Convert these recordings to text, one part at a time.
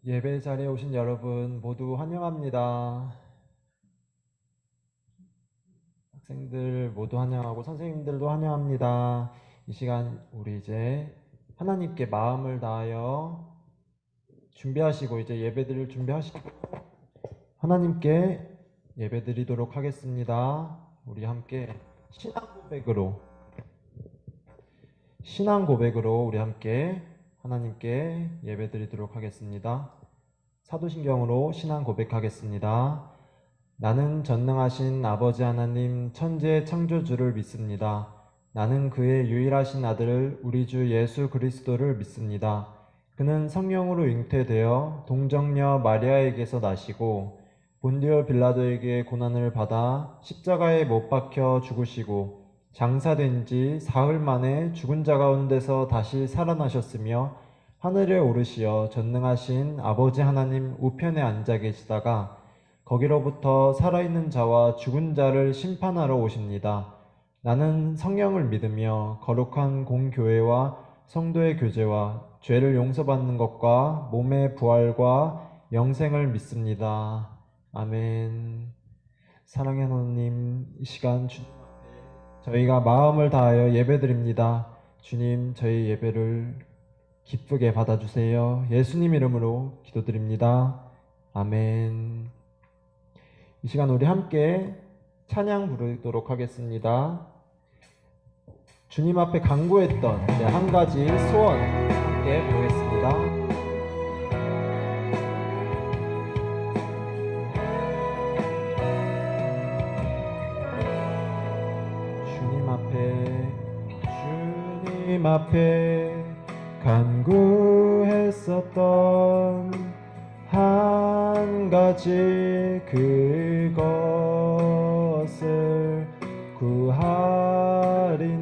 예배 자리에 오신 여러분 모두 환영합니다. 학생들 모두 환영하고 선생님들도 환영합니다. 이 시간 우리 이제 하나님께 마음을 다하여 준비하시고 이제 예배드릴 준비하시고 하나님께 예배드리도록 하겠습니다. 우리 함께 신앙 고백으로 우리 함께 하나님께 예배드리도록 하겠습니다. 사도신경으로 신앙 고백하겠습니다. 나는 전능하신 아버지 하나님 천지의 창조주를 믿습니다. 나는 그의 유일하신 아들 우리 주 예수 그리스도를 믿습니다. 그는 성령으로 잉태되어 동정녀 마리아에게서 나시고 본디오 빌라도에게 고난을 받아 십자가에 못 박혀 죽으시고 장사된 지 사흘 만에 죽은 자 가운데서 다시 살아나셨으며 하늘에 오르시어 전능하신 아버지 하나님 우편에 앉아 계시다가 거기로부터 살아있는 자와 죽은 자를 심판하러 오십니다. 나는 성령을 믿으며 거룩한 공교회와 성도의 교제와 죄를 용서받는 것과 몸의 부활과 영생을 믿습니다. 아멘. 사랑의 하나님, 이 시간 주님 앞에 저희가 마음을 다하여 예배드립니다. 주님, 저희 예배를 기쁘게 받아주세요. 예수님 이름으로 기도드립니다. 아멘. 이 시간 우리 함께 찬양 부르도록 하겠습니다. 주님 앞에 간구했던 한 가지 소원 함께 부르겠습니다. 주님 앞에 간구했었던 한 가지 그것을 구하리니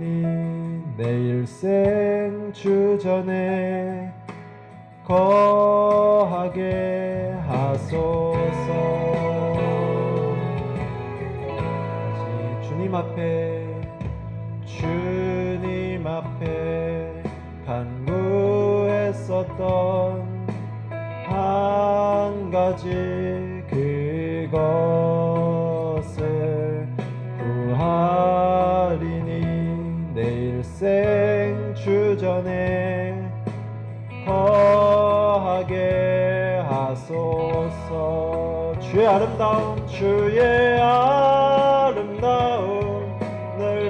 내 일생 주전에 거하게 하소서. 주님 앞에 간구했었던 한 가지 그것을 구하리니 내 일생 주전에 거하게 하소서. 주의 아름다움을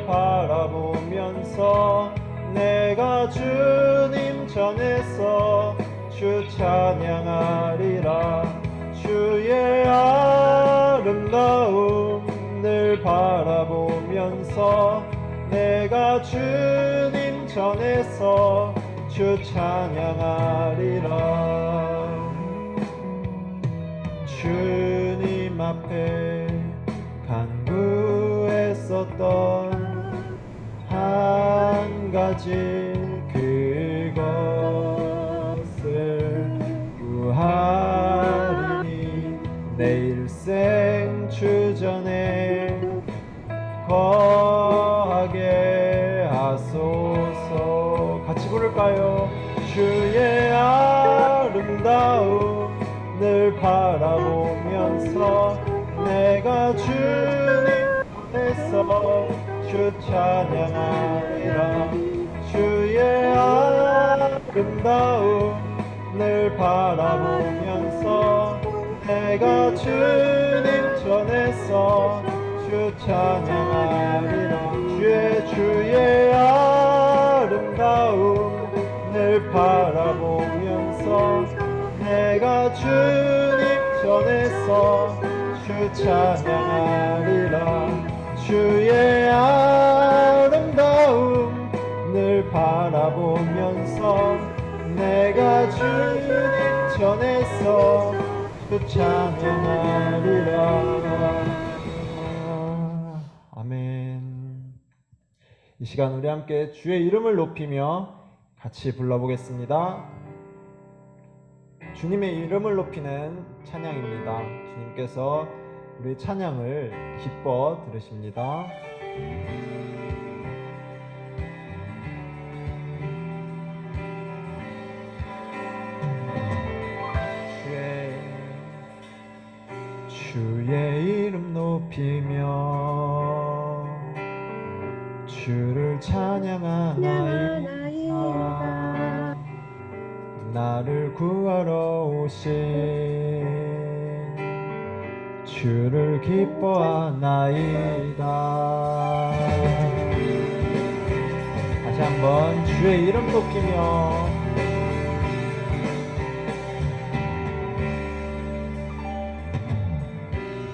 바라보면서 내가 주님 전에서 주 찬양하리라. 주의 아름다움을 바라보면서 내가 주님 전에서 주 찬양하리라. 주님 앞에 간구했었던 한 가지 그것을 구하리니 내 일생 주전에 거하게 하소서. 같이 부를까요? 주의 아름다움을 바라보면서 내가 주님께서 주 찬양하리라. 주의 아름다움을 바라보면서 내가 주님 전에서 주 찬양하리라. 주의 아름다움을 바라보면서 내가 주님 전에서 주 찬양하리라. 주의 아름다움을 바라보면서 내가 주님 전에서 주 찬양하리라. 아멘. 이 시간 우리 함께 주의 이름을 높이며 같이 불러보겠습니다. 주님의 이름을 높이는 찬양입니다. 주님께서 우리 찬양을 기뻐 들으십니다. 주를 찬양하나이다. 나를 구하러 오신 주를 기뻐하나이다. 다시 한번 주의 이름 높이며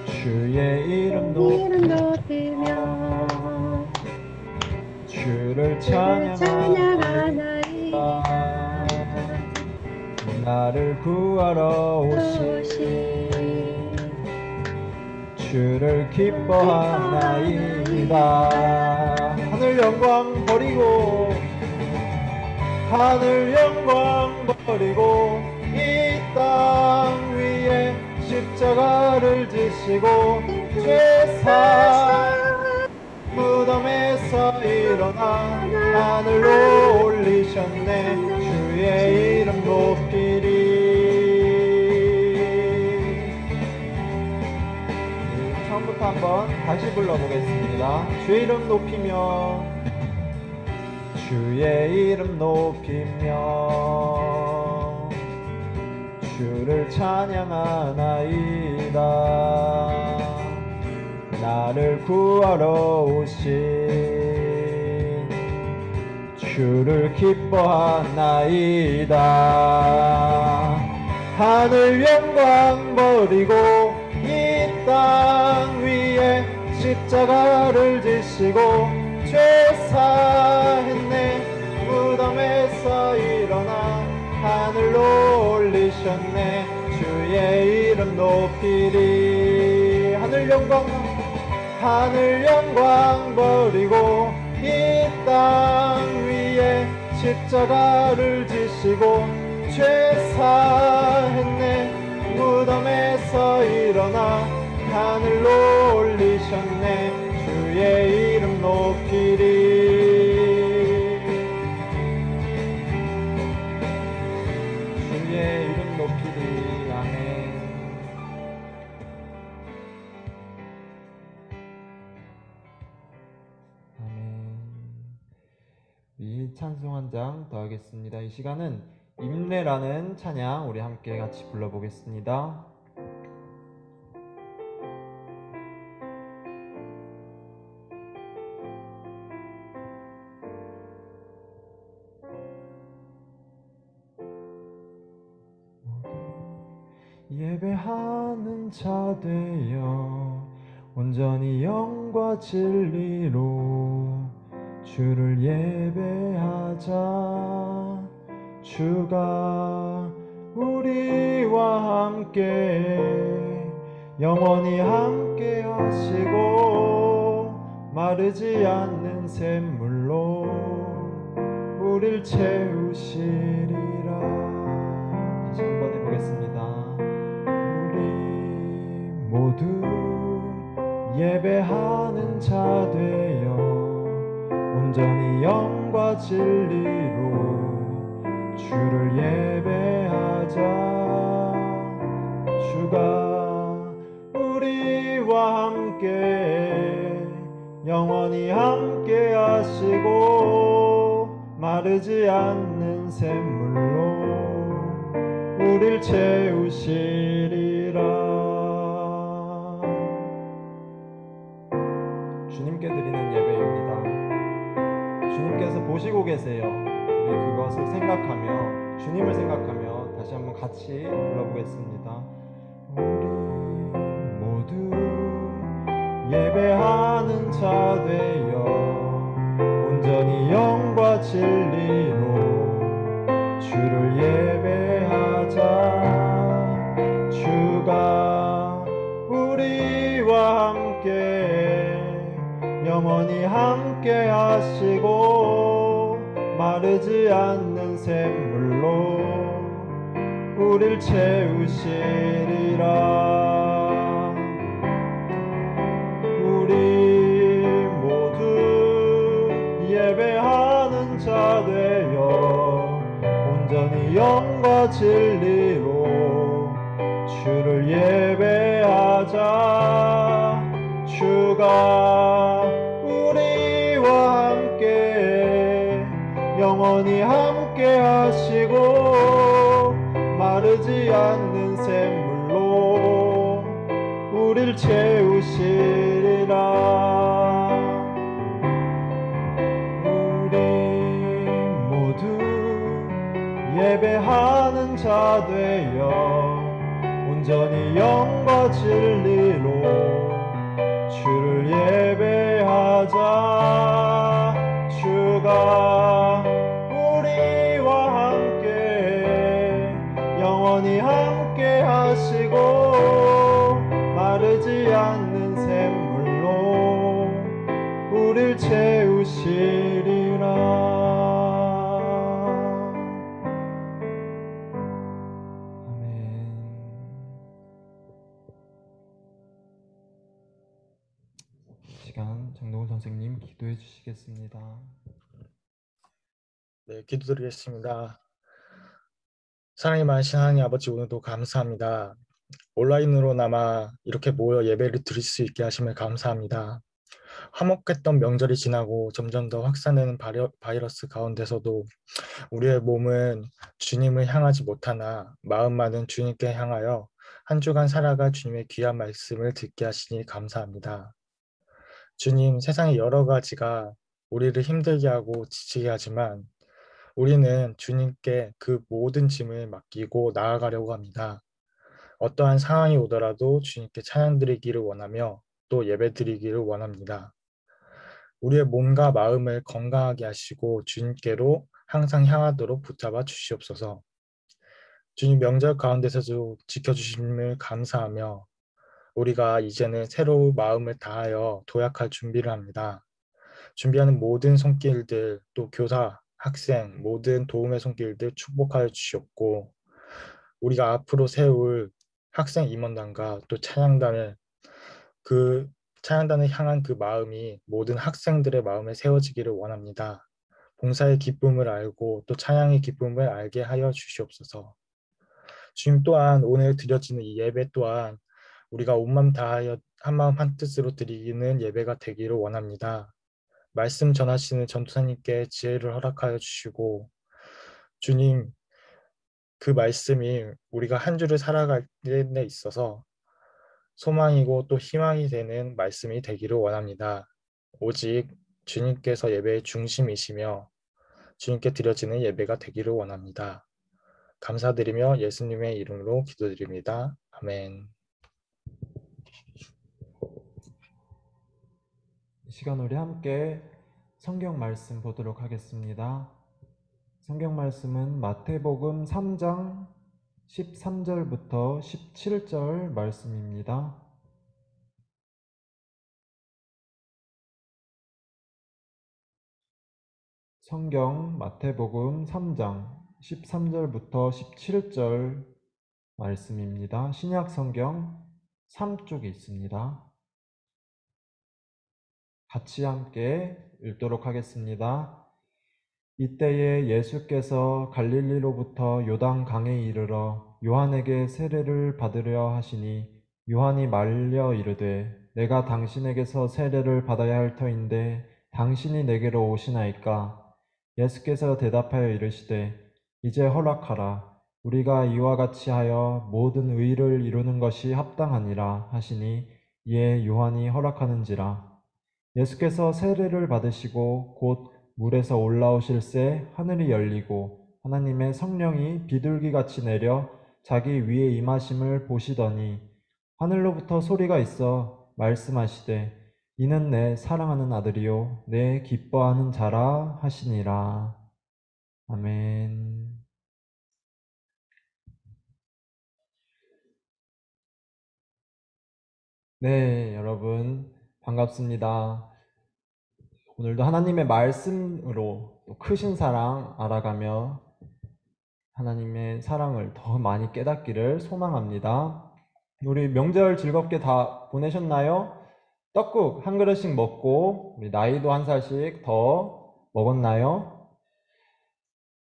주의 이름 높이며 주를 찬양하나이다. 나를 구하러 오신 주를 기뻐하나이다. 하늘 영광 버리고 하늘 영광 버리고 이 땅 위에 십자가를 지시고 죄사 무덤에서 일어나 하늘로 올리셨네. 주의 이름 높이리. 처음부터 한번 다시 불러보겠습니다. 주의 이름 높이며 주의 이름 높이며 주를 찬양하나이다. 나를 구하러 오신 주를 기뻐하나이다. 하늘 영광 버리고 이 땅 위에 십자가를 지시고 죄 사했네. 무덤에서 일어나 하늘로 올리셨네. 주의 이름 높이리. 하늘 영광 버리고 이 땅 위에 십자가를 지시고 죄 사했네. 무덤에서 일어나 하늘로 올리셨네. 주의 이름 높이리. 주의 이름 높이리. 아멘. 이 찬송 한 장 더 하겠습니다. 이 시간은 임례라는 찬양 우리 함께 같이 불러보겠습니다. 예배하는 자 되어 온전히 영과 진리로 주를 예배하자. 주가 우리와 함께 영원히 함께 하시고 마르지 않는 샘물로 우릴 채우시리라. 다시 한번 해보겠습니다. 우리 모두 예배하는 자 되어 온전히 영과 진리로 주를 예배하자. 주가 우리와 함께 영원히 함께 하시고 마르지 않는 샘물로 우릴 채우시리라. 주님께 드리는 예배입니다. 주님께서 보시고 계세요. 우리 그것을 생각하며 주님을 생각하며 다시 한번 같이 불러보겠습니다. 우리 모두 예배하는 자 되어 온전히 영과 진리로 주를 예배하자. 주가 우리와 함께 영원히 함께 하시고 마르지 않는 샘물로 우릴 채우시리라. 우리 모두 예배하는 자 되어 온전히 영과 진리로 주를 예배하자. 주가 우리와 영원히 함께 하시고 마르지 않는 샘물로 우릴 채우시리라. 우리 모두 예배하는 자 되어 온전히 영과 진리로 주를 예배하자. 주가 우리와 함께 영원히 함께 하시고 마르지 않는 샘물로 우릴 채우시리라. 정동훈 선생님 기도해 주시겠습니다. 네, 기도드리겠습니다. 사랑이 많으신 하나님 아버지, 오늘도 감사합니다. 온라인으로나마 이렇게 모여 예배를 드릴 수 있게 하심을 감사합니다. 화목했던 명절이 지나고 점점 더 확산되는 바이러스 가운데서도 우리의 몸은 주님을 향하지 못하나 마음만은 주님께 향하여 한 주간 살아갈 주님의 귀한 말씀을 듣게 하시니 감사합니다. 주님, 세상의 여러 가지가 우리를 힘들게 하고 지치게 하지만 우리는 주님께 그 모든 짐을 맡기고 나아가려고 합니다. 어떠한 상황이 오더라도 주님께 찬양 드리기를 원하며 또 예배 드리기를 원합니다. 우리의 몸과 마음을 건강하게 하시고 주님께로 항상 향하도록 붙잡아 주시옵소서. 주님, 명절 가운데서도 지켜주심을 감사하며 우리가 이제는 새로운 마음을 다하여 도약할 준비를 합니다. 준비하는 모든 손길들, 또 교사, 학생, 모든 도움의 손길들 축복하여 주시옵고 우리가 앞으로 세울 학생 임원단과 또 찬양단을 향한 그 마음이 모든 학생들의 마음에 세워지기를 원합니다. 봉사의 기쁨을 알고 또 찬양의 기쁨을 알게 하여 주시옵소서. 주님, 또한 오늘 드려지는 이 예배 또한 우리가 온 마음 다하여 한마음 한뜻으로 드리는 예배가 되기를 원합니다. 말씀 전하시는 전도사님께 지혜를 허락하여 주시고 주님, 그 말씀이 우리가 한 주를 살아갈 데 있어서 소망이고 또 희망이 되는 말씀이 되기를 원합니다. 오직 주님께서 예배의 중심이시며 주님께 드려지는 예배가 되기를 원합니다. 감사드리며 예수님의 이름으로 기도드립니다. 아멘. 이 시간 우리 함께 성경 말씀 보도록 하겠습니다. 성경 말씀은 마태복음 3장 13절부터 17절 말씀입니다. 성경 마태복음 3장 13절부터 17절 말씀입니다. 신약 성경 3쪽에 있습니다. 같이 함께 읽도록 하겠습니다. 이때에 예수께서 갈릴리로부터 요단강에 이르러 요한에게 세례를 받으려 하시니 요한이 말려 이르되 내가 당신에게서 세례를 받아야 할 터인데 당신이 내게로 오시나이까? 예수께서 대답하여 이르시되 이제 허락하라. 우리가 이와 같이 하여 모든 의를 이루는 것이 합당하니라 하시니 이에 요한이 허락하는지라. 예수께서 세례를 받으시고 곧 물에서 올라오실새 하늘이 열리고 하나님의 성령이 비둘기같이 내려 자기 위에 임하심을 보시더니 하늘로부터 소리가 있어 말씀하시되 이는 내 사랑하는 아들이요 내 기뻐하는 자라 하시니라. 아멘. 네, 여러분 반갑습니다. 오늘도 하나님의 말씀으로 또 크신 사랑 알아가며 하나님의 사랑을 더 많이 깨닫기를 소망합니다. 우리 명절 즐겁게 다 보내셨나요? 떡국 한 그릇씩 먹고 우리 나이도 한 살씩 더 먹었나요?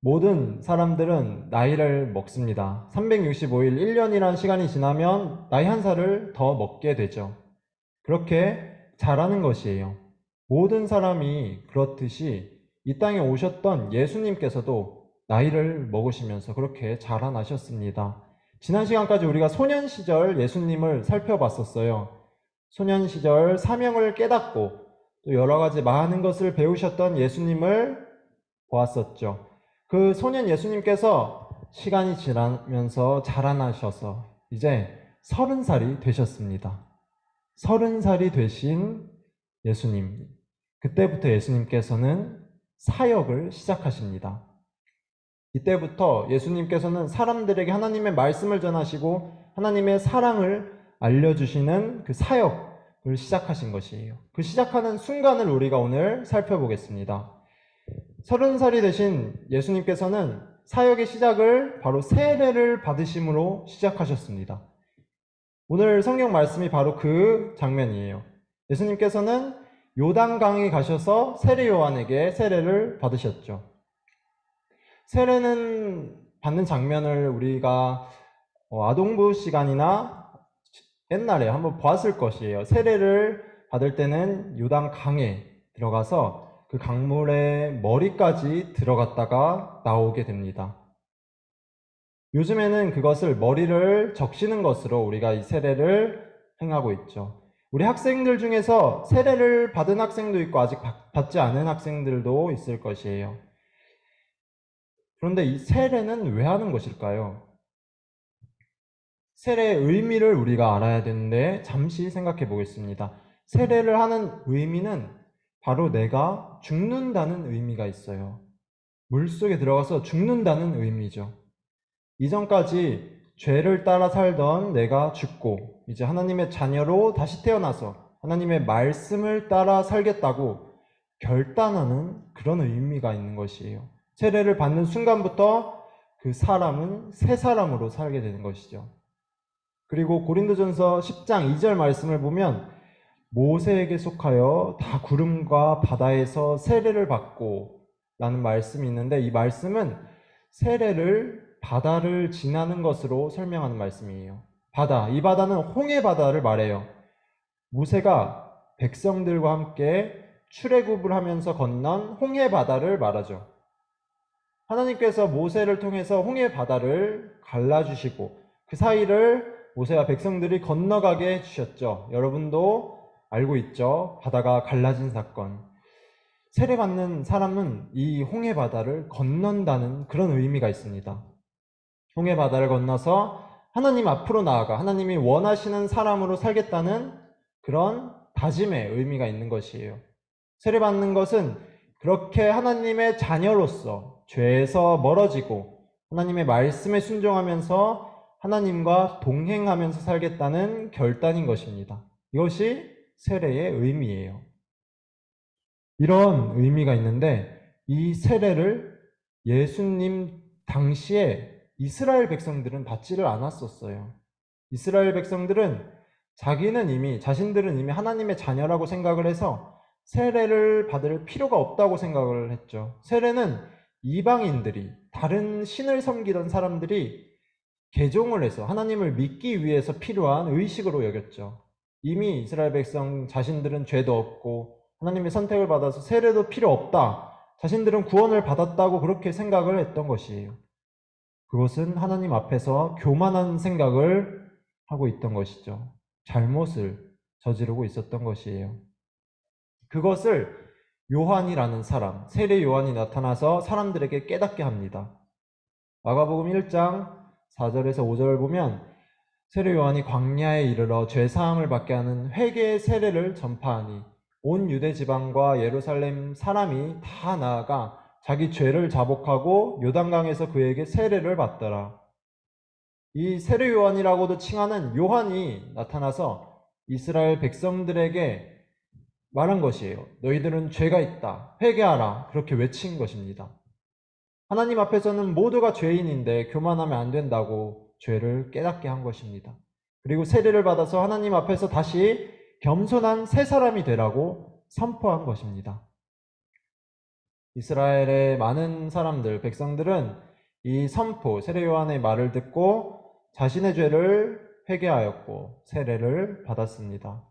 모든 사람들은 나이를 먹습니다. 365일 1년이라는 시간이 지나면 나이 한 살을 더 먹게 되죠. 그렇게 자라는 것이에요. 모든 사람이 그렇듯이 이 땅에 오셨던 예수님께서도 나이를 먹으시면서 그렇게 자라나셨습니다. 지난 시간까지 우리가 소년 시절 예수님을 살펴봤었어요. 소년 시절 사명을 깨닫고 또 여러 가지 많은 것을 배우셨던 예수님을 보았었죠. 그 소년 예수님께서 시간이 지나면서 자라나셔서 이제 30살이 되셨습니다. 30살이 되신 예수님. 그때부터 예수님께서는 사역을 시작하십니다. 이때부터 예수님께서는 사람들에게 하나님의 말씀을 전하시고 하나님의 사랑을 알려주시는 그 사역을 시작하신 것이에요. 그 시작하는 순간을 우리가 오늘 살펴보겠습니다. 30살이 되신 예수님께서는 사역의 시작을 바로 세례를 받으심으로 시작하셨습니다. 오늘 성경 말씀이 바로 그 장면이에요. 예수님께서는 요단강에 가셔서 세례 요한에게 세례를 받으셨죠. 세례는 받는 장면을 우리가 아동부 시간이나 옛날에 한번 보았을 것이에요. 세례를 받을 때는 요단강에 들어가서 그 강물의 머리까지 들어갔다가 나오게 됩니다. 요즘에는 그것을 머리를 적시는 것으로 우리가 이 세례를 행하고 있죠. 우리 학생들 중에서 세례를 받은 학생도 있고 아직 받지 않은 학생들도 있을 것이에요. 그런데 이 세례는 왜 하는 것일까요? 세례의 의미를 우리가 알아야 되는데 잠시 생각해 보겠습니다. 세례를 하는 의미는 바로 내가 죽는다는 의미가 있어요. 물속에 들어가서 죽는다는 의미죠. 이전까지 죄를 따라 살던 내가 죽고 이제 하나님의 자녀로 다시 태어나서 하나님의 말씀을 따라 살겠다고 결단하는 그런 의미가 있는 것이에요. 세례를 받는 순간부터 그 사람은 새 사람으로 살게 되는 것이죠. 그리고 고린도전서 10장 2절 말씀을 보면 모세에게 속하여 다 구름과 바다에서 세례를 받고 라는 말씀이 있는데 이 말씀은 세례를 바다를 지나는 것으로 설명하는 말씀이에요. 바다, 이 바다는 홍해 바다를 말해요. 모세가 백성들과 함께 출애굽을 하면서 건넌 홍해 바다를 말하죠. 하나님께서 모세를 통해서 홍해 바다를 갈라주시고 그 사이를 모세와 백성들이 건너가게 해주셨죠. 여러분도 알고 있죠? 바다가 갈라진 사건. 세례받는 사람은 이 홍해 바다를 건넌다는 그런 의미가 있습니다. 홍해 바다를 건너서 하나님 앞으로 나아가 하나님이 원하시는 사람으로 살겠다는 그런 다짐의 의미가 있는 것이에요. 세례받는 것은 그렇게 하나님의 자녀로서 죄에서 멀어지고 하나님의 말씀에 순종하면서 하나님과 동행하면서 살겠다는 결단인 것입니다. 이것이 세례의 의미예요. 이런 의미가 있는데 이 세례를 예수님 당시에 이스라엘 백성들은 받지를 않았었어요. 이스라엘 백성들은 자신들은 이미 하나님의 자녀라고 생각을 해서 세례를 받을 필요가 없다고 생각을 했죠. 세례는 이방인들이 다른 신을 섬기던 사람들이 개종을 해서 하나님을 믿기 위해서 필요한 의식으로 여겼죠. 이미 이스라엘 백성 자신들은 죄도 없고 하나님의 선택을 받아서 세례도 필요 없다. 자신들은 구원을 받았다고 그렇게 생각을 했던 것이에요. 그것은 하나님 앞에서 교만한 생각을 하고 있던 것이죠. 잘못을 저지르고 있었던 것이에요. 그것을 요한이라는 사람, 세례 요한이 나타나서 사람들에게 깨닫게 합니다. 마가복음 1장 4절에서 5절을 보면 세례 요한이 광야에 이르러 죄사함을 받게 하는 회개의 세례를 전파하니 온 유대 지방과 예루살렘 사람이 다 나아가 자기 죄를 자복하고 요단강에서 그에게 세례를 받더라. 이 세례 요한이라고도 칭하는 요한이 나타나서 이스라엘 백성들에게 말한 것이에요. 너희들은 죄가 있다. 회개하라. 그렇게 외친 것입니다. 하나님 앞에서는 모두가 죄인인데 교만하면 안 된다고 죄를 깨닫게 한 것입니다. 그리고 세례를 받아서 하나님 앞에서 다시 겸손한 새 사람이 되라고 선포한 것입니다. 이스라엘의 많은 사람들, 백성들은 이 선포, 세례 요한의 말을 듣고 자신의 죄를 회개하였고 세례를 받았습니다.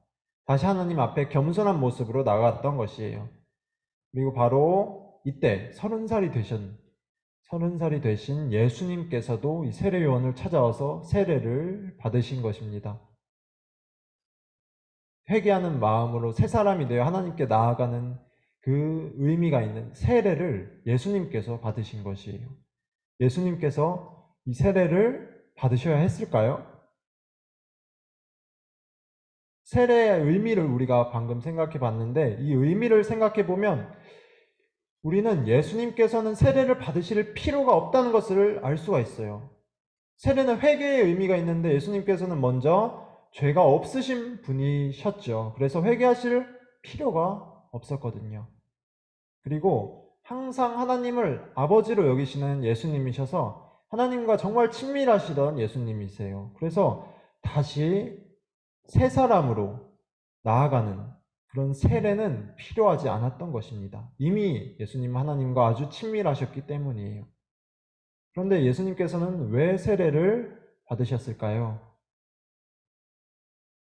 다시 하나님 앞에 겸손한 모습으로 나아갔던 것이에요. 그리고 바로 이때 30살이 되신 예수님께서도 이 세례 요한을 찾아와서 세례를 받으신 것입니다. 회개하는 마음으로 새 사람이 되어 하나님께 나아가는 그 의미가 있는 세례를 예수님께서 받으신 것이에요. 예수님께서 이 세례를 받으셔야 했을까요? 세례의 의미를 우리가 방금 생각해 봤는데, 이 의미를 생각해 보면 우리는 예수님께서는 세례를 받으실 필요가 없다는 것을 알 수가 있어요. 세례는 회개의 의미가 있는데 예수님께서는 먼저 죄가 없으신 분이셨죠. 그래서 회개하실 필요가 없었거든요. 그리고 항상 하나님을 아버지로 여기시는 예수님이셔서 하나님과 정말 친밀하시던 예수님이세요. 그래서 다시 새 사람으로 나아가는 그런 세례는 필요하지 않았던 것입니다. 이미 예수님은 하나님과 아주 친밀하셨기 때문이에요. 그런데 예수님께서는 왜 세례를 받으셨을까요?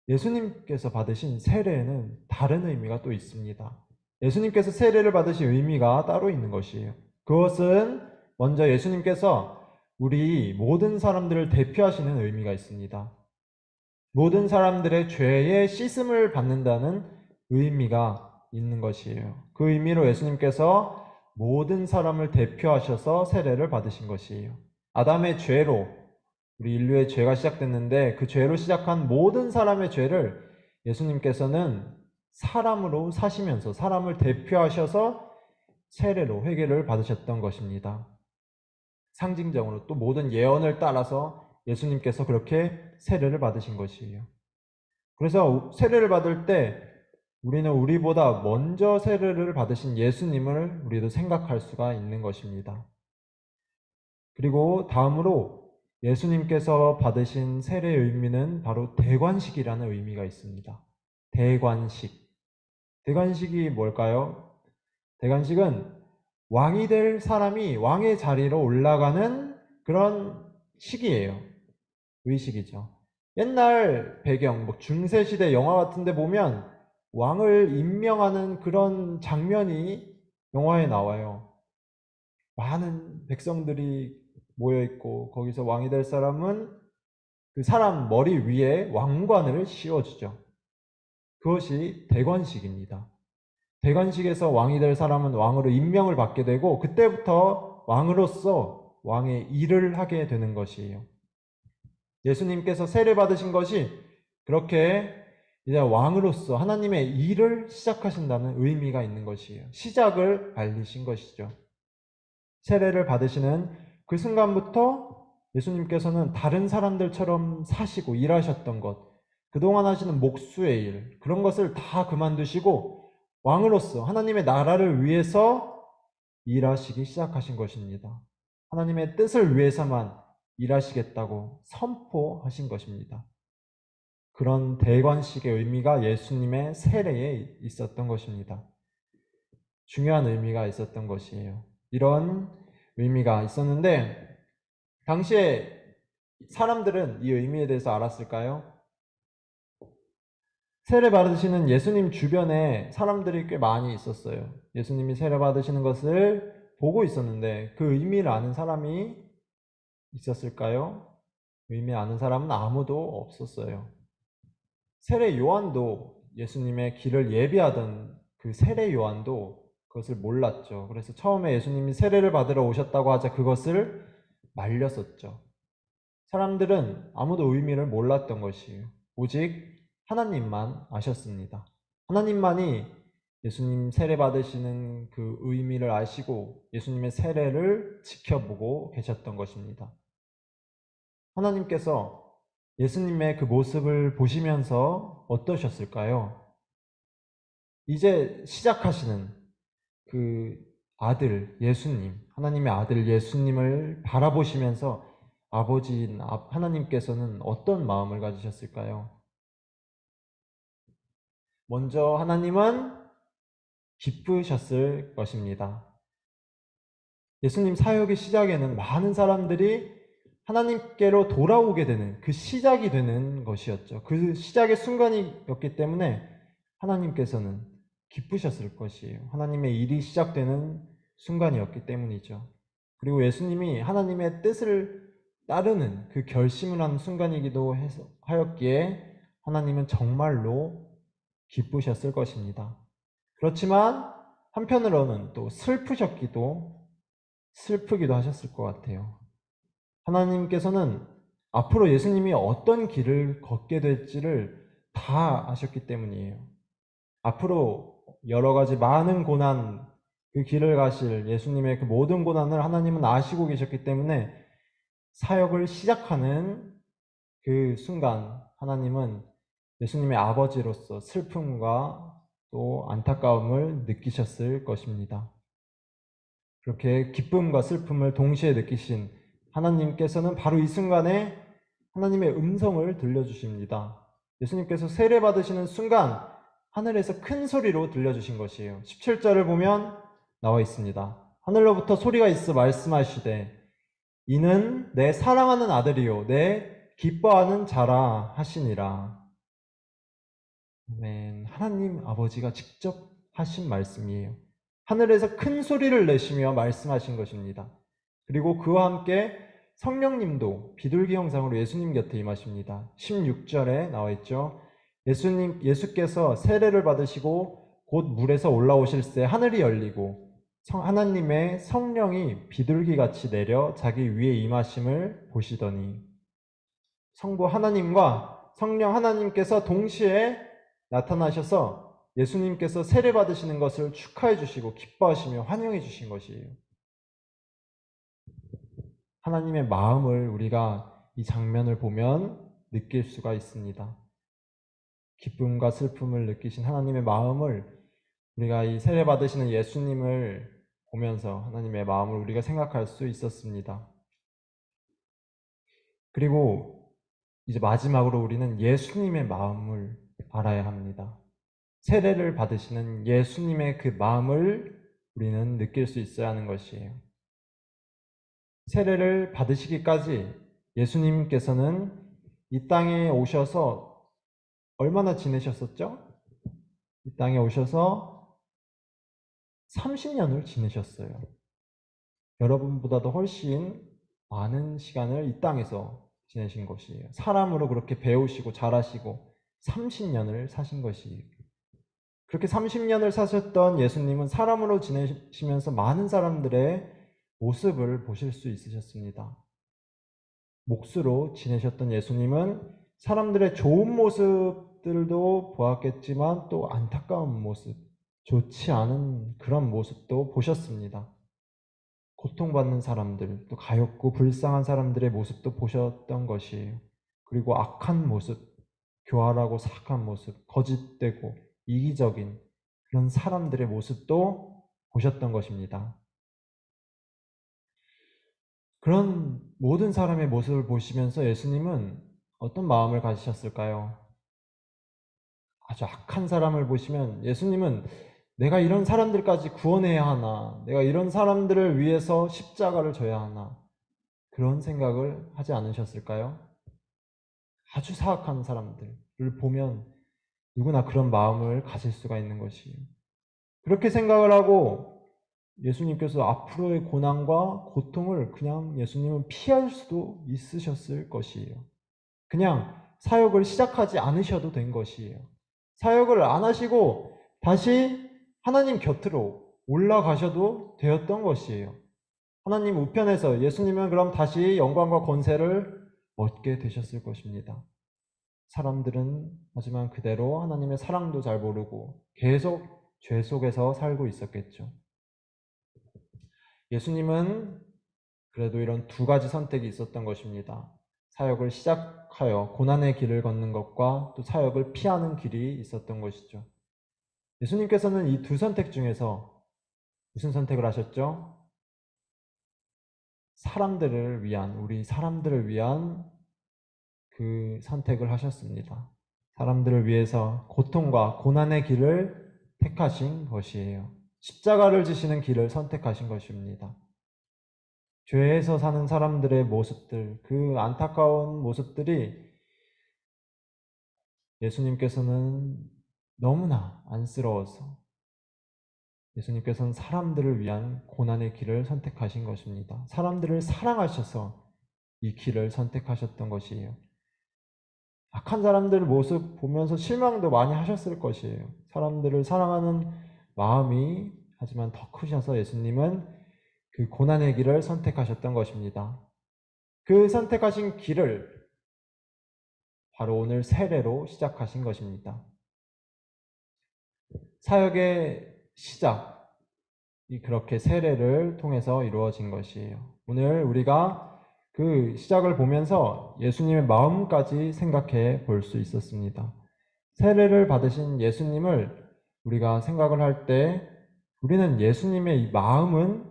예수님께서 받으신 세례에는 다른 의미가 또 있습니다. 예수님께서 세례를 받으신 의미가 따로 있는 것이에요. 그것은 먼저 예수님께서 우리 모든 사람들을 대표하시는 의미가 있습니다. 모든 사람들의 죄의 씻음을 받는다는 의미가 있는 것이에요. 그 의미로 예수님께서 모든 사람을 대표하셔서 세례를 받으신 것이에요. 아담의 죄로 우리 인류의 죄가 시작됐는데 그 죄로 시작한 모든 사람의 죄를 예수님께서는 사람으로 사시면서 사람을 대표하셔서 세례로 회개를 받으셨던 것입니다. 상징적으로 또 모든 예언을 따라서 예수님께서 그렇게 세례를 받으신 것이에요. 그래서 세례를 받을 때 우리는 우리보다 먼저 세례를 받으신 예수님을 우리도 생각할 수가 있는 것입니다. 그리고 다음으로 예수님께서 받으신 세례의 의미는 바로 대관식이라는 의미가 있습니다. 대관식. 대관식이 뭘까요? 대관식은 왕이 될 사람이 왕의 자리로 올라가는 그런 식이에요. 의식이죠. 옛날 배경, 중세시대 영화 같은 데 보면 왕을 임명하는 그런 장면이 영화에 나와요. 많은 백성들이 모여있고 거기서 왕이 될 사람은 그 사람 머리 위에 왕관을 씌워주죠. 그것이 대관식입니다. 대관식에서 왕이 될 사람은 왕으로 임명을 받게 되고 그때부터 왕으로서 왕의 일을 하게 되는 것이에요. 예수님께서 세례 받으신 것이 그렇게 이제 왕으로서 하나님의 일을 시작하신다는 의미가 있는 것이에요. 시작을 알리신 것이죠. 세례를 받으시는 그 순간부터 예수님께서는 다른 사람들처럼 사시고 일하셨던 것, 그동안 하시는 목수의 일, 그런 것을 다 그만두시고 왕으로서 하나님의 나라를 위해서 일하시기 시작하신 것입니다. 하나님의 뜻을 위해서만 일하시겠다고 선포하신 것입니다. 그런 대관식의 의미가 예수님의 세례에 있었던 것입니다. 중요한 의미가 있었던 것이에요. 이런 의미가 있었는데 당시에 사람들은 이 의미에 대해서 알았을까요? 세례 받으시는 예수님 주변에 사람들이 꽤 많이 있었어요. 예수님이 세례 받으시는 것을 보고 있었는데 그 의미를 아는 사람이 있었을까요? 의미 아는 사람은 아무도 없었어요. 세례 요한도 예수님의 길을 예비하던 그 세례 요한도 그것을 몰랐죠. 그래서 처음에 예수님이 세례를 받으러 오셨다고 하자 그것을 말렸었죠. 사람들은 아무도 의미를 몰랐던 것이에요. 오직 하나님만 아셨습니다. 하나님만이 예수님 세례 받으시는 그 의미를 아시고 예수님의 세례를 지켜보고 계셨던 것입니다. 하나님께서 예수님의 그 모습을 보시면서 어떠셨을까요? 이제 시작하시는 그 아들 예수님, 하나님의 아들 예수님을 바라보시면서 아버지인 하나님께서는 어떤 마음을 가지셨을까요? 먼저 하나님은 기쁘셨을 것입니다. 예수님 사역의 시작에는 많은 사람들이 하나님께로 돌아오게 되는 그 시작이 되는 것이었죠. 그 시작의 순간이었기 때문에 하나님께서는 기쁘셨을 것이에요. 하나님의 일이 시작되는 순간이었기 때문이죠. 그리고 예수님이 하나님의 뜻을 따르는 그 결심을 하는 순간이기도 하였기에 하나님은 정말로 기쁘셨을 것입니다. 그렇지만 한편으로는 또 슬프기도 하셨을 것 같아요. 하나님께서는 앞으로 예수님이 어떤 길을 걷게 될지를 다 아셨기 때문이에요. 앞으로 여러 가지 많은 고난, 그 길을 가실 예수님의 그 모든 고난을 하나님은 아시고 계셨기 때문에 사역을 시작하는 그 순간 하나님은 예수님의 아버지로서 슬픔과 또 안타까움을 느끼셨을 것입니다. 그렇게 기쁨과 슬픔을 동시에 느끼신 하나님께서는 바로 이 순간에 하나님의 음성을 들려주십니다. 예수님께서 세례 받으시는 순간 하늘에서 큰 소리로 들려주신 것이에요. 17절을 보면 나와 있습니다. 하늘로부터 소리가 있어 말씀하시되 이는 내 사랑하는 아들이요 내 기뻐하는 자라 하시니라. 아멘. 하나님 아버지가 직접 하신 말씀이에요. 하늘에서 큰 소리를 내시며 말씀하신 것입니다. 그리고 그와 함께 성령님도 비둘기 형상으로 예수님 곁에 임하십니다. 16절에 나와 있죠. 예수께서 세례를 받으시고 곧 물에서 올라오실새 하늘이 열리고 하나님의 성령이 비둘기같이 내려 자기 위에 임하심을 보시더니 성부 하나님과 성령 하나님께서 동시에 나타나셔서 예수님께서 세례 받으시는 것을 축하해 주시고 기뻐하시며 환영해 주신 것이에요. 하나님의 마음을 우리가 이 장면을 보면 느낄 수가 있습니다. 기쁨과 슬픔을 느끼신 하나님의 마음을 우리가 이 세례 받으시는 예수님을 보면서 하나님의 마음을 우리가 생각할 수 있었습니다. 그리고 이제 마지막으로 우리는 예수님의 마음을 알아야 합니다. 세례를 받으시는 예수님의 그 마음을 우리는 느낄 수 있어야 하는 것이에요. 세례를 받으시기까지 예수님께서는 이 땅에 오셔서 얼마나 지내셨었죠? 이 땅에 오셔서 30년을 지내셨어요. 여러분보다도 훨씬 많은 시간을 이 땅에서 지내신 것이에요. 사람으로 그렇게 배우시고 자라시고 30년을 사신 것이에요. 그렇게 30년을 사셨던 예수님은 사람으로 지내시면서 많은 사람들의 모습을 보실 수 있으셨습니다. 몫으로 지내셨던 예수님은 사람들의 좋은 모습들도 보았겠지만 또 안타까운 모습, 좋지 않은 그런 모습도 보셨습니다. 고통받는 사람들, 또 가엾고 불쌍한 사람들의 모습도 보셨던 것이에요. 그리고 악한 모습, 교활하고 사악한 모습, 거짓되고 이기적인 그런 사람들의 모습도 보셨던 것입니다. 그런 모든 사람의 모습을 보시면서 예수님은 어떤 마음을 가지셨을까요? 아주 악한 사람을 보시면 예수님은 내가 이런 사람들까지 구원해야 하나? 내가 이런 사람들을 위해서 십자가를 져야 하나? 그런 생각을 하지 않으셨을까요? 아주 사악한 사람들을 보면 누구나 그런 마음을 가질 수가 있는 것이에요. 그렇게 생각을 하고 예수님께서 앞으로의 고난과 고통을 그냥 예수님은 피할 수도 있으셨을 것이에요. 그냥 사역을 시작하지 않으셔도 된 것이에요. 사역을 안 하시고 다시 하나님 곁으로 올라가셔도 되었던 것이에요. 하나님 우편에서 예수님은 그럼 다시 영광과 권세를 얻게 되셨을 것입니다. 사람들은 하지만 그대로 하나님의 사랑도 잘 모르고 계속 죄 속에서 살고 있었겠죠. 예수님은 그래도 이런 두 가지 선택이 있었던 것입니다. 사역을 시작하여 고난의 길을 걷는 것과 또 사역을 피하는 길이 있었던 것이죠. 예수님께서는 이 두 선택 중에서 무슨 선택을 하셨죠? 우리 사람들을 위한 그 선택을 하셨습니다. 사람들을 위해서 고통과 고난의 길을 택하신 것이에요. 십자가를 지시는 길을 선택하신 것입니다. 죄에서 사는 사람들의 모습들, 그 안타까운 모습들이 예수님께서는 너무나 안쓰러워서 예수님께서는 사람들을 위한 고난의 길을 선택하신 것입니다. 사람들을 사랑하셔서 이 길을 선택하셨던 것이에요. 악한 사람들 모습 보면서 실망도 많이 하셨을 것이에요. 사람들을 사랑하는 마음이 하지만 더 크셔서 예수님은 그 고난의 길을 선택하셨던 것입니다. 그 선택하신 길을 바로 오늘 세례로 시작하신 것입니다. 사역의 시작이 그렇게 세례를 통해서 이루어진 것이에요. 오늘 우리가 그 시작을 보면서 예수님의 마음까지 생각해 볼 수 있었습니다. 세례를 받으신 예수님을 우리가 생각을 할 때 우리는 예수님의 이 마음은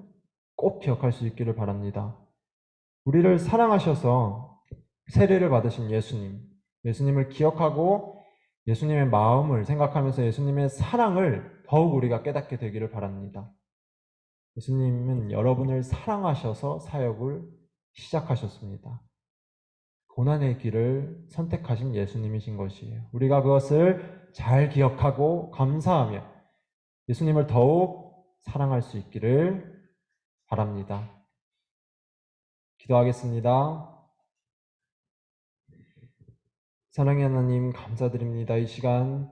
꼭 기억할 수 있기를 바랍니다. 우리를 사랑하셔서 세례를 받으신 예수님을 기억하고 예수님의 마음을 생각하면서 예수님의 사랑을 더욱 우리가 깨닫게 되기를 바랍니다. 예수님은 여러분을 사랑하셔서 사역을 시작하셨습니다. 고난의 길을 선택하신 예수님이신 것이에요. 우리가 그것을 잘 기억하고 감사하며 예수님을 더욱 사랑할 수 있기를 바랍니다. 기도하겠습니다. 사랑의 하나님, 감사드립니다. 이 시간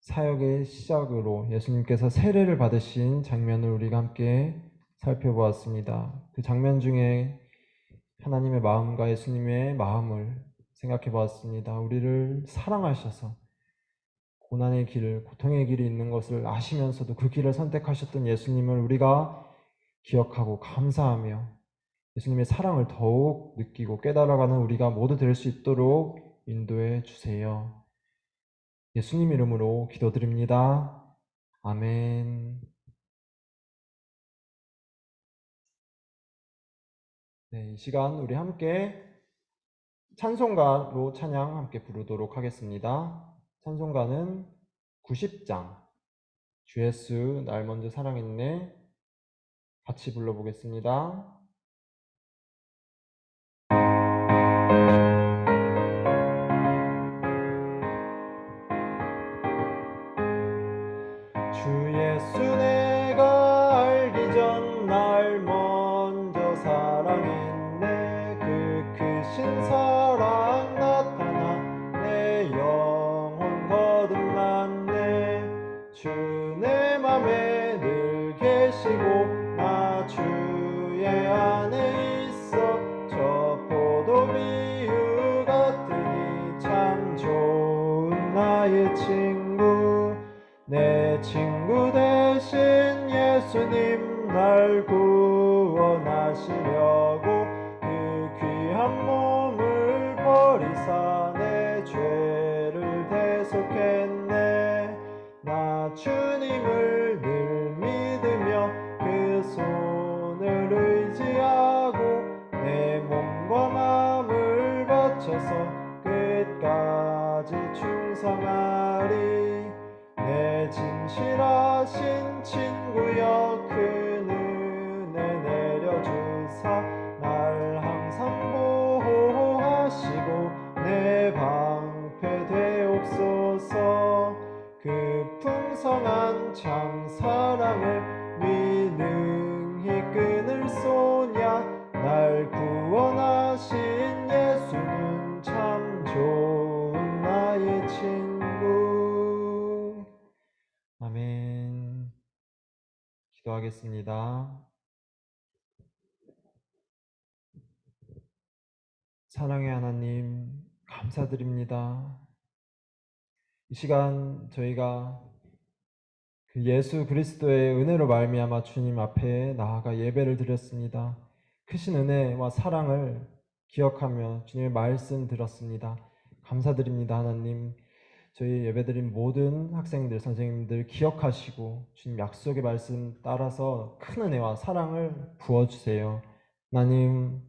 사역의 시작으로 예수님께서 세례를 받으신 장면을 우리가 함께 살펴보았습니다. 그 장면 중에 하나님의 마음과 예수님의 마음을 생각해 보았습니다. 우리를 사랑하셔서 고난의 길, 고통의 길이 있는 것을 아시면서도 그 길을 선택하셨던 예수님을 우리가 기억하고 감사하며 예수님의 사랑을 더욱 느끼고 깨달아가는 우리가 모두 될 수 있도록 인도해 주세요. 예수님 이름으로 기도드립니다. 아멘. 네, 이 시간 우리 함께 찬송가로 찬양 함께 부르도록 하겠습니다. 찬송가는 90장 주 예수 날 먼저 사랑했네 같이 불러보겠습니다. 주 예수 내가 알기 전 날 먼저 사랑했네. 그 크신 사랑 나타나 내 영혼 거듭났네. 주 내 맘에 늘 계시고 나 주의 안에 있어 저 포도비유 같으니 참 좋은 나의 친구. 내 친구 대신 예수님 날 구원하시려고 그 귀한 몸을 버리사 내 죄를 대속했네. 나 주님을 늘 믿으며 그 손을 의지하고 내 몸과 마음을 바쳐서 끝까지 충성하리. 내 진실하신 친구여 큰 은혜 내려주사 날 항상 보호하시고 내 방패 되옵소서. 그 풍성한 참 사랑을 위능히 끊을 소냐. 날 구원하신 예수는 참 좋은 나의 친구. 아멘. 기도하겠습니다. 사랑의 하나님, 감사드립니다. 이 시간 저희가 그 예수 그리스도의 은혜로 말미암아 주님 앞에 나아가 예배를 드렸습니다. 크신 은혜와 사랑을 기억하며 주님의 말씀 들었습니다. 감사드립니다, 하나님. 저희 예배드린 모든 학생들, 선생님들 기억하시고 주님 약속의 말씀 따라서 큰 은혜와 사랑을 부어주세요. 하나님,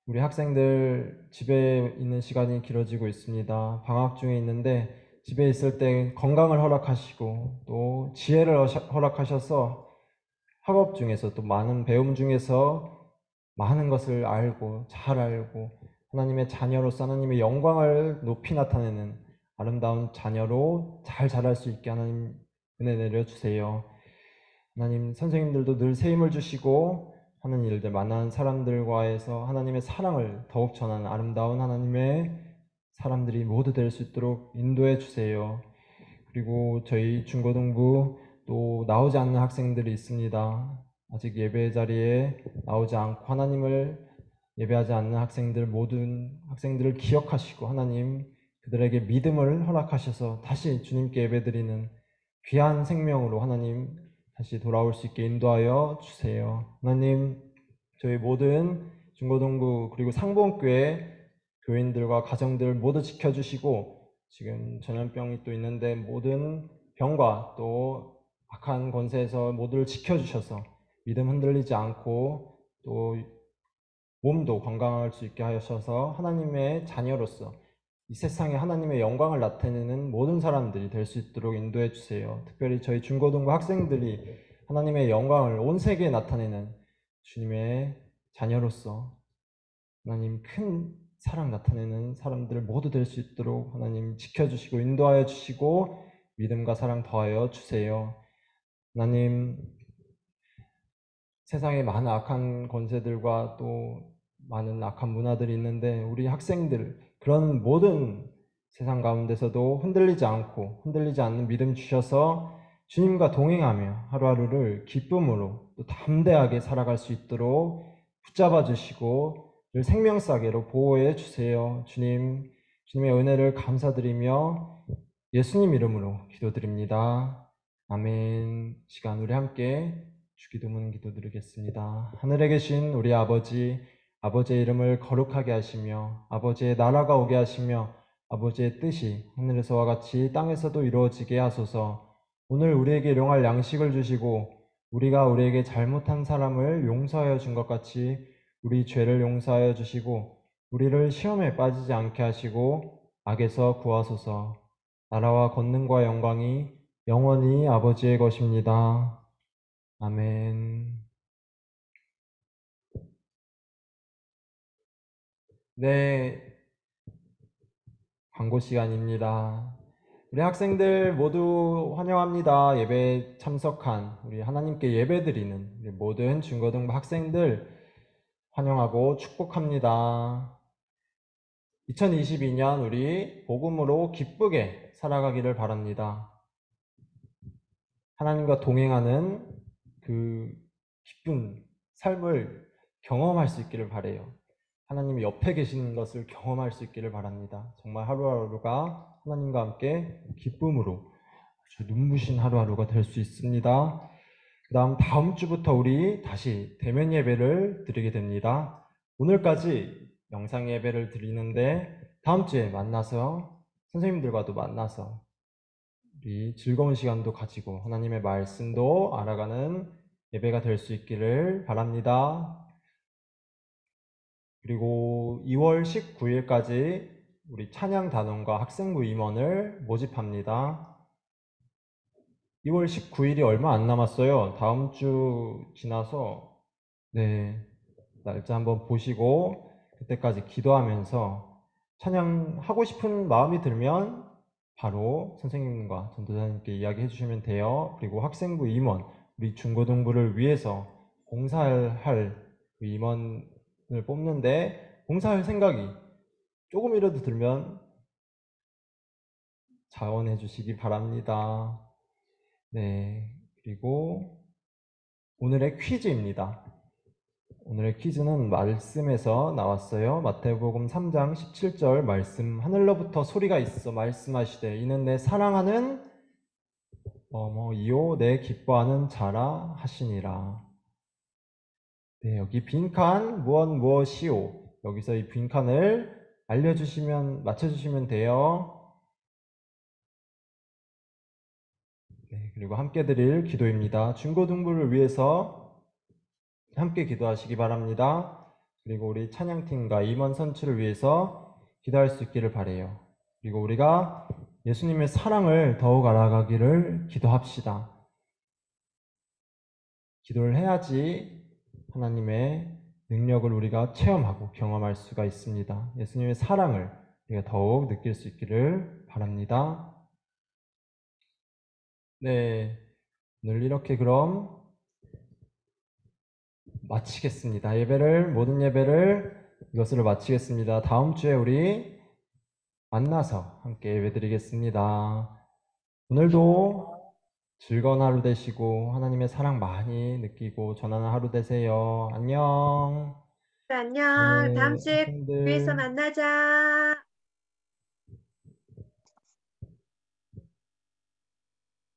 우리 학생들 집에 있는 시간이 길어지고 있습니다. 방학 중에 있는데 집에 있을 때 건강을 허락하시고 또 지혜를 허락하셔서 학업 중에서 또 많은 배움 중에서 많은 것을 알고 잘 알고 하나님의 자녀로서 하나님의 영광을 높이 나타내는 아름다운 자녀로 잘 자랄 수 있게 하나님 은혜 내려주세요. 하나님, 선생님들도 늘 새 힘을 주시고 하는 일들, 만난 사람들과에서 하나님의 사랑을 더욱 전하는 아름다운 하나님의 사람들이 모두 될 수 있도록 인도해 주세요. 그리고 저희 중고등부 또 나오지 않는 학생들이 있습니다. 아직 예배 자리에 나오지 않고 하나님을 예배하지 않는 학생들, 모든 학생들을 기억하시고 하나님 그들에게 믿음을 허락하셔서 다시 주님께 예배드리는 귀한 생명으로 하나님 다시 돌아올 수 있게 인도하여 주세요. 하나님, 저희 모든 중고등부 그리고 상봉교회 교인들과 가정들 모두 지켜주시고 지금 전염병이 또 있는데 모든 병과 또 악한 권세에서 모두를 지켜주셔서 믿음 흔들리지 않고 또 몸도 건강할 수 있게 하셔서 하나님의 자녀로서 이 세상에 하나님의 영광을 나타내는 모든 사람들이 될 수 있도록 인도해 주세요. 특별히 저희 중고등부 학생들이 하나님의 영광을 온 세계에 나타내는 주님의 자녀로서 하나님 큰 사랑 나타내는 사람들 모두 될 수 있도록 하나님 지켜주시고 인도하여 주시고 믿음과 사랑 더하여 주세요. 하나님, 세상에 많은 악한 권세들과 또 많은 악한 문화들이 있는데 우리 학생들 그런 모든 세상 가운데서도 흔들리지 않고 흔들리지 않는 믿음 주셔서 주님과 동행하며 하루하루를 기쁨으로 또 담대하게 살아갈 수 있도록 붙잡아 주시고 늘 생명사계로 보호해 주세요. 주님, 주님의 은혜를 감사드리며 예수님 이름으로 기도드립니다. 아멘. 시간 우리 함께 주기도문 기도드리겠습니다. 하늘에 계신 우리 아버지, 아버지의 이름을 거룩하게 하시며 아버지의 나라가 오게 하시며 아버지의 뜻이 하늘에서와 같이 땅에서도 이루어지게 하소서. 오늘 우리에게 일용할 양식을 주시고 우리가 우리에게 잘못한 사람을 용서하여 준 것 같이 우리 죄를 용서하여 주시고 우리를 시험에 빠지지 않게 하시고 악에서 구하소서. 나라와 권능과 영광이 영원히 아버지의 것입니다. 아멘. 네, 광고 시간입니다. 우리 학생들 모두 환영합니다. 예배 참석한 우리 하나님께 예배드리는 우리 모든 중고등부 학생들 환영하고 축복합니다. 2022년 우리 복음으로 기쁘게 살아가기를 바랍니다. 하나님과 동행하는 그 기쁜 삶을 경험할 수 있기를 바라요. 하나님이 옆에 계시는 것을 경험할 수 있기를 바랍니다. 정말 하루하루가 하나님과 함께 기쁨으로 아주 눈부신 하루하루가 될 수 있습니다. 그 다음 주부터 우리 다시 대면 예배를 드리게 됩니다. 오늘까지 영상 예배를 드리는데 다음 주에 만나서 선생님들과도 만나서 우리 즐거운 시간도 가지고 하나님의 말씀도 알아가는 예배가 될 수 있기를 바랍니다. 그리고 2월 19일까지 우리 찬양 단원과 학생부 임원을 모집합니다. 2월 19일이 얼마 안 남았어요. 다음 주 지나서 날짜 한번 보시고 그때까지 기도하면서 찬양하고 싶은 마음이 들면 바로 선생님과 전도사님께 이야기해 주시면 돼요. 그리고 학생부 임원, 우리 중고등부를 위해서 봉사할 그 임원을 뽑는데 봉사할 생각이 조금이라도 들면 자원해 주시기 바랍니다. 그리고 오늘의 퀴즈입니다. 오늘의 퀴즈는 말씀에서 나왔어요. 마태복음 3장 17절 말씀, 하늘로부터 소리가 있어 말씀하시되 이는 내 사랑하는 이요 내 기뻐하는 자라 하시니라. 여기 빈칸 무엇이요? 여기서 이 빈칸을 맞춰주시면 돼요. 그리고 함께 드릴 기도입니다. 중고등부를 위해서 함께 기도하시기 바랍니다. 그리고 우리 찬양팀과 임원 선출을 위해서 기도할 수 있기를 바라요. 그리고 우리가 예수님의 사랑을 더욱 알아가기를 기도합시다. 기도를 해야지 하나님의 능력을 우리가 체험하고 경험할 수가 있습니다. 예수님의 사랑을 우리가 더욱 느낄 수 있기를 바랍니다. 오늘 이렇게 그럼 마치겠습니다. 모든 예배를 이것으로 마치겠습니다. 다음 주에 우리 만나서 함께 예배드리겠습니다. 오늘도 즐거운 하루 되시고 하나님의 사랑 많이 느끼고 전하는 하루 되세요. 안녕. 안녕. 다음 네, 주에 교회에서 학생들 만나자.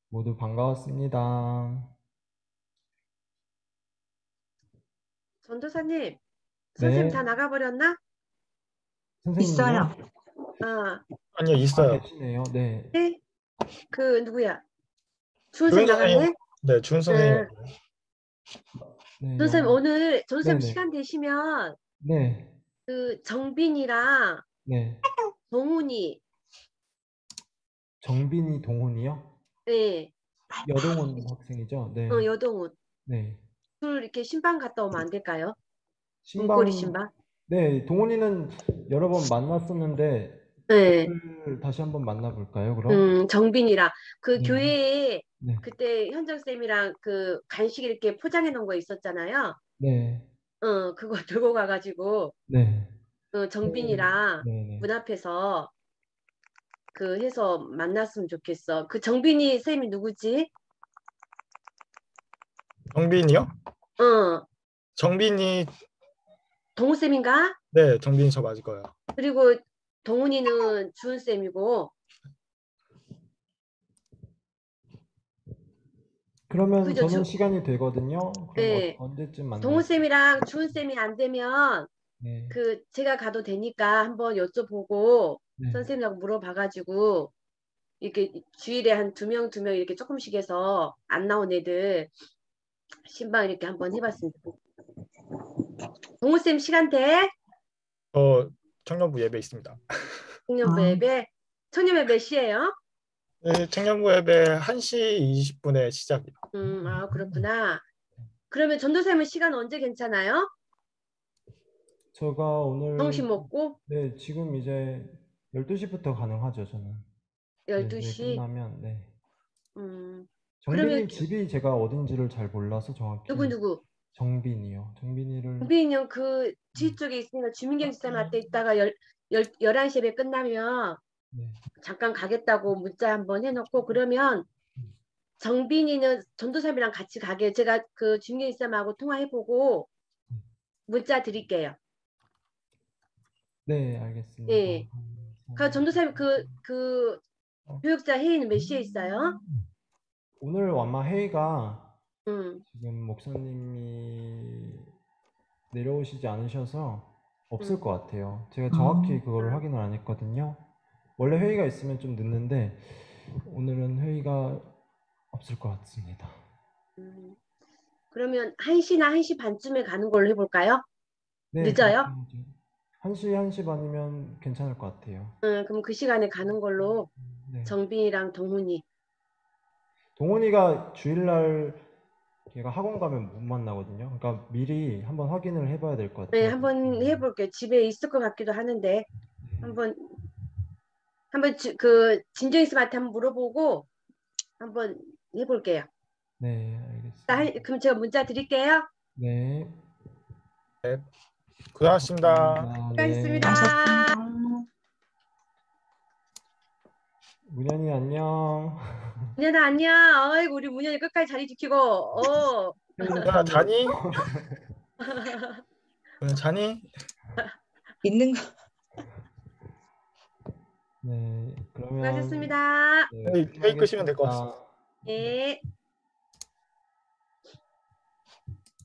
모두 반가웠습니다. 전도사님, 선생님 다 네, 나가버렸나? 선생님이요? 아, 아니요, 아, 있어요. 계시네요. 네. 네? 그 누구야? 주은쌤 조윤 선생님, 나갔네? 네, 준 선생님. 응. 네, 선생님 오늘 전도사님 네네. 시간 되시면 네, 그 정빈이랑 네. 동훈이, 정빈이 동훈이요? 네, 여동훈 학생이죠? 네, 여동훈 네. 둘 이렇게 신방 갔다 오면 안 될까요? 문고리 신방, 신방? 네, 동훈이는 여러 번 만났었는데, 네. 오늘 다시 한번 만나볼까요, 그럼? 정빈이랑 그 네, 교회에 네, 그때 현정쌤이랑 그 간식 이렇게 포장해 놓은 거 있었잖아요. 네, 그거 들고 가가지고 네, 정빈이랑 네, 네. 문 앞에서 그 해서 만났으면 좋겠어. 그 정빈이 쌤이 누구지? 정빈이요? 어, 정빈이, 동우 쌤인가? 네, 정빈이 저 맞을 거예요. 그리고 동훈이는 주은 쌤이고. 그러면 그죠? 저는 시간이 되거든요. 그럼 네. 언제쯤 동훈 만날까요? 쌤이랑 주은 쌤이 안 되면 네, 그 제가 가도 되니까 한번 여쭤보고 네, 선생님하고 물어봐가지고 이렇게 주일에 한 두 명 이렇게 조금씩 해서 안 나온 애들 신방 이렇게 한번 해봤습니다. 동훈 쌤 시간 돼? 청년부 예배 있습니다. 청년부 예배? 청년부 몇 시에요? 네, 청년부 예배 1시 20분에 시작이요. 아, 그렇구나. 그러면 전도사님은 시간 언제 괜찮아요? 제가 오늘, 점심 먹고 네, 지금 이제 12시부터 가능하죠, 저는. 네, 네, 12시. 끝나면, 네. 그러면 정빈이 집이 제가 어딘지를 잘 몰라서 정확히 누구? 정빈이요. 정빈이를 정빈이는 그 뒤쪽에 있으니까 주민경찰서한테 있다가 11시 에 끝나면 네. 잠깐 가겠다고 문자 한번 해놓고 그러면 정빈이는 전도사님이랑 같이 가게 제가 그 주민경찰서하고 통화해보고 문자 드릴게요. 네, 알겠습니다. 예. 그 전도사님 그 교육자 회의는 몇 시에 있어요? 오늘 아마 회의가 음, 지금 목사님이 내려오시지 않으셔서 없을 음. 것 같아요. 제가 정확히 그거를 아, 확인을 안 했거든요. 원래 회의가 있으면 좀 늦는데 오늘은 회의가 없을 것 같습니다. 그러면 1시나 1시 반쯤에 가는 걸로 해볼까요? 네, 그렇게 늦어요? 하죠. 1시, 1시 반이면 괜찮을 것 같아요. 그럼 그 시간에 가는 걸로 네. 정빈이랑 동훈이. 동훈이가 주일날 걔가 학원 가면 못 만나거든요. 그러니까 미리 한번 확인을 해봐야 될 것 네, 같아요. 한번 해볼게요. 집에 있을 것 같기도 하는데 한번 그 진정이스한테 한번 물어보고 한번 해볼게요. 네, 알겠습니다. 그럼 제가 문자 드릴게요. 네, 고생하셨습니다. 감사합니다. 수고하셨습니다. 문현이 안녕. 문현아 안녕. 어이구 우리 문현이 끝까지 자리 지키고. 회의는 야, 처음으로. 자니? 자니? 있는 거. 네, 그러면 수고하셨습니다. 네, 회의 끄시면 될 것 같습니다. 끝나겠습니다. 네.